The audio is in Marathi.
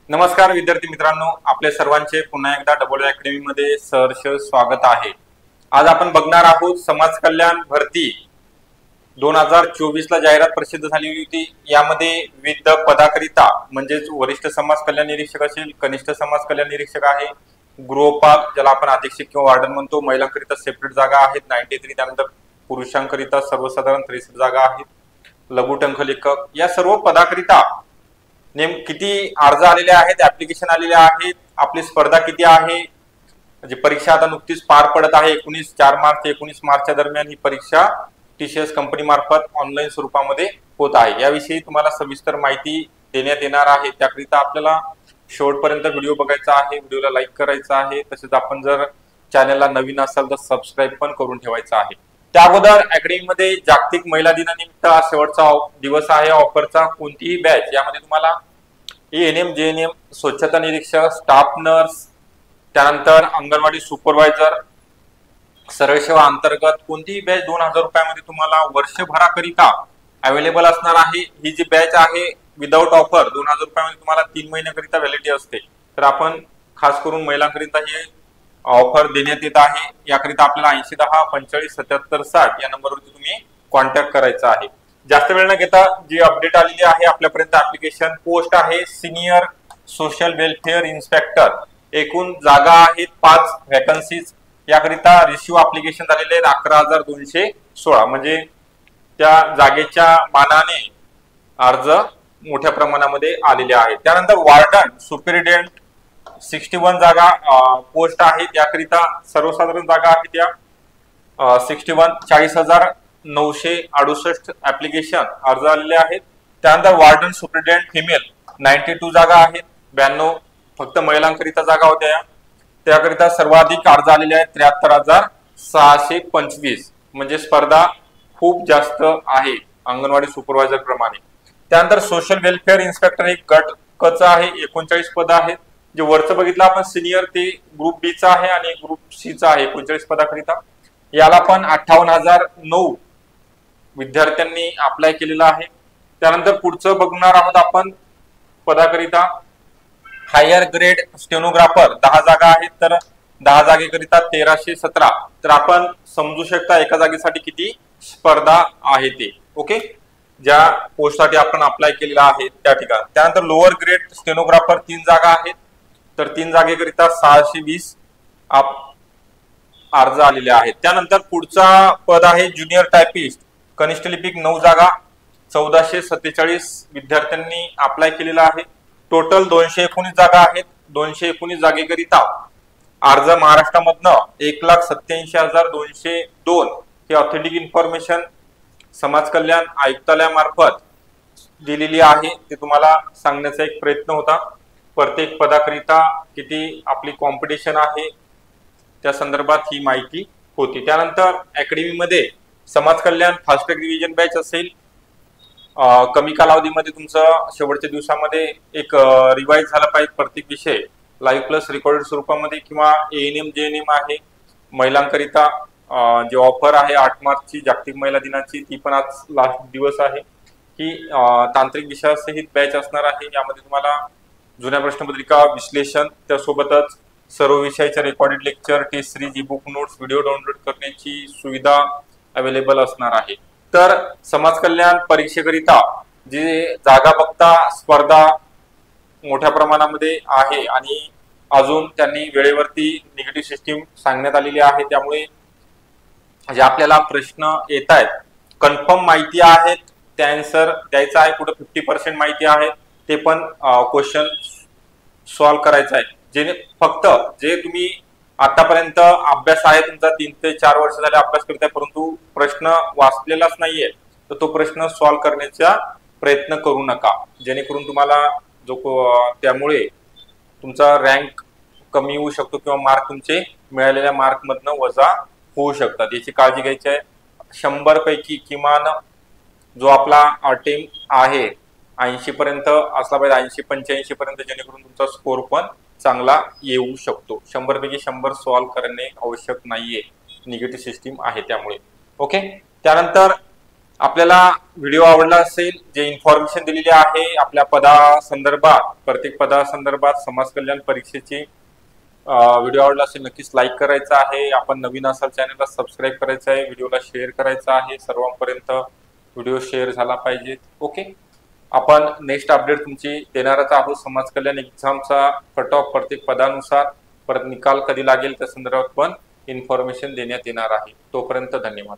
नमस्कार विद्यार्थी मित्रांनो, आपले सर्वांचे पुन्हा एकदा डबल अकॅडमी मध्ये सहर्ष स्वागत आहे। आज आपण बघणार आहोत समाज कल्याण भरती 2024 ला जाहिरात प्रसिद्ध झाली होती। यामध्ये विविध पदाकरिता म्हणजेच वरिष्ठ समाज कल्याण निरीक्षक असेल, कनिष्ठ समाज कल्याण निरीक्षक आहे, गृहपाल ज्याला आपण अधीक्षक किंवा वार्डन म्हणतो, महिलांकरिता सेपरेट जागा आहेत 93, त्यानंतर पुरुषांकरिता सर्वसाधारण 63 जागा आहेत, लघुटंक लेखक या सर्व पदाकरिता किती अर्ज आलेले आहेत, ऍप्लिकेशन आलेले आहेत, आपली स्पर्धा किती आहे, म्हणजे परीक्षा आता नुकतीच पार पडत आहे 4 मार्च ते 19 मार्चच्या दरम्यान ही परीक्षा TCS कंपनी मार्फत ऑनलाईन स्वरूपामध्ये होत आहे। याविषयी तुम्हाला सविस्तर माहिती देण्यात येणार आहे। त्याकरिता आपल्याला शेवटपर्यंत व्हिडिओ बघायचा आहे, व्हिडिओला लाईक करायचा आहे, तसेच आपण जर चॅनलला नवीन असाल तर सबस्क्राईब पण करून ठेवायचा आहे। त्या अगोदर अकॅडमीमध्ये जागतिक महिला दिनानिमित्त शेवटचा दिवस आहे ऑफरचा। कोणतीही बॅच यामध्ये तुम्हाला ANM JNM स्वच्छता निरीक्षक, स्टाफ नर्स, त्यानंतर अंगणवाडी सुपरवायझर, सरळ सेवा अंतर्गत कोणतीही बॅच 2000 रुपयामध्ये तुम्हाला वर्षभराकरिता अवेलेबल असणार आहे। ही जी बॅच आहे विदाउट ऑफर 2000 रुपयामध्ये तुम्हाला 3 महिन्याकरिता व्हॅलिडिटी असते। तर आपण खास करून महिलांकरिता ही ऑफर देण्यात येत आहे। याकरिता आपल्याला 80 10 45 77 60 या नंबरवरती तुम्ही कॉन्टॅक्ट करायचा आहे। जास्त वेळ न घेता जी अपडेट आलेली आहे आपल्यापर्यंत ऍप्लिकेशन पोस्ट आहे सिनियर सोशल वेलफेअर इन्स्पेक्टर, एकूण जागा आहेत 5 वॅकन्सीज। याकरिता रिसिव्ह ऍप्लिकेशन झालेले आहेत 11216, म्हणजे त्या जागेच्या मानाने अर्ज मोठ्या प्रमाणामध्ये आलेले आहेत। त्यानंतर वार्डन सुपरिटेंडेंट 61 जागा पोस्ट आहेत। याकरिता सर्वसाधारण जागा आहेत या 61 40,968 ऍप्लिकेशन अर्ज आलेले आहेत। त्यानंतर वार्डन सुपरिटेंडेंट फिमेल 92 जागा आहेत, 92 फक्त महिलांकरिता जागा होत्या। त्याकरिता सर्वाधिक अर्ज आलेले आहेत 73,625, म्हणजे स्पर्धा खूप जास्त आहे अंगणवाडी सुपरवायझर प्रमाणे। त्यानंतर सोशल वेलफेअर इन्स्पेक्टर एक गट क चा आहे, 39 पद आहेत। जे वरचं बघितलं आपण सिनियर ते ग्रुप बी चा आहे आणि ग्रुप सी चा आहे 39 पदाकरिता। याला पण 58,009 विद्यार्थ्यांनी अप्लाय केलेला आहे। त्यानंतर पुढचं बघणार आहोत आपण पदाकरिता हायर ग्रेड स्टेनोग्राफर 10 जागा आहेत, तर 10 जागेकरिता 1317। तर आपण समजू शकता एका जागेसाठी किती स्पर्धा आहे ते। ओके, ज्या पोस्टसाठी आपण अप्लाय केलेला आहे त्या ठिकाणी। त्यानंतर लोअर ग्रेड स्टेनोग्राफर 3 जागा आहेत, तर 3 जागेकरिता 620 अर्ज आलेले आहेत। त्यानंतर पुढचा पद आहे ज्युनियर टायपिस्ट कनिष्ठ लिपिक 9 जागा, 1447 विद्यार्थ्यांनी अप्लाय केलेला आहे। टोटल 219 जागा आहेत। 219 जागेकरिता अर्ज महाराष्ट्रामधनं 1,87,202 ही ऑथेंटिक इन्फॉर्मेशन समाज कल्याण आयुक्तालयामार्फत दिलेली आहे। ते तुम्हाला सांगण्याचा एक प्रयत्न होता। प्रत्येक पदाकरिता किती आपली कॉम्पिटिशन आहे त्या संदर्भात ही माहिती होती। त्यानंतर अकॅडमीमध्ये समाज कल्याण फास्ट ट्रॅक डिव्हिजन बॅच असेल, कमी कालावधीमध्ये तुमचं शेवटच्या दिवसामध्ये एक रिवाइज झाला पाहिजे प्रत्येक विषय लाईव्ह प्लस रेकॉर्डेड स्वरूपामध्ये, किंवा ANM JNM आहे महिलांकरिता जी ऑफर आहे 8 मार्चची जागतिक महिला दिनाची, ती पण आज लास्ट दिवस आहे। ही तांत्रिक विषयासहित बॅच असणार आहे। यामध्ये तुम्हाला जुन्या प्रश्नपत्रिका विश्लेषण, त्यासोबतच सर्व विषयाचे recorded lecture, test series, e book notes, video download करण्याची सुविधा अवेलेबल असणार आहे। तर समाज कल्याण परीक्षेकरिता जे जागा बघता स्पर्धा मोठ्या प्रमाणामध्ये आहे आणि अजून त्यांनी वेळेवरती निगेटिव्ह सिस्टीम सांगण्यात आलेली आहे। त्यामुळे जे आपल्याला प्रश्न येत आहेत कन्फर्म माहिती आहेत त्या आन्सर द्यायचा आहे, कुठे 50% माहिती आहे ते पण क्वेश्चन सॉल्व्ह करायचा आहे। जे फक्त जे तुम्ही आतापर्यंत अभ्यास आहे तुमचा 3 ते 4 वर्ष झाले अभ्यास करताय, परंतु प्रश्न वाचलेलाच नाहीये, तर तो प्रश्न सॉल्व्ह करण्याचा प्रयत्न करू नका, जेणेकरून तुम्हाला त्यामुळे तुमचा रँक कमी होऊ शकतो किंवा मार्क तुमचे मिळालेल्या मार्क मधनं वजा होऊ शकतात। याची काळजी घ्यायची आहे। 100 पैकी किमान जो आपला अटेम्प्ट आहे 80 पर्यंत असला पाहिजे, 80 85 पर्यंत, जेणेकरून तुमचा स्कोर पण चांगला येऊ शकतो। 100 पैकी 100 सॉल्व्ह करणे आवश्यक नाहीये, निगेटिव्ह सिस्टीम आहे त्यामुळे। ओके, त्यानंतर आपल्याला व्हिडिओ आवडला असेल, जे इन्फॉर्मेशन दिलेली आहे आपल्या पदासंदर्भात, प्रत्येक पदासंदर्भात समाज कल्याण परीक्षेची व्हिडिओ आवडला असेल नक्कीच लाईक करायचा आहे. आपण नवीन असाल चॅनलला सबस्क्राईब करायचं आहे, व्हिडिओला शेअर करायचा आहे, सर्वांपर्यंत व्हिडिओ शेअर झाला पाहिजे. ओके, आपण नेक्स्ट अपडेट तुमची देणारच आहोत. समाज कल्याण एक्झामचा कट ऑफ प्रत्येक पदानुसार, परत निकाल कधी लागेल त्या संदर्भात पण इन्फॉर्मेशन देण्यात येणार आहे. तोपर्यंत धन्यवाद.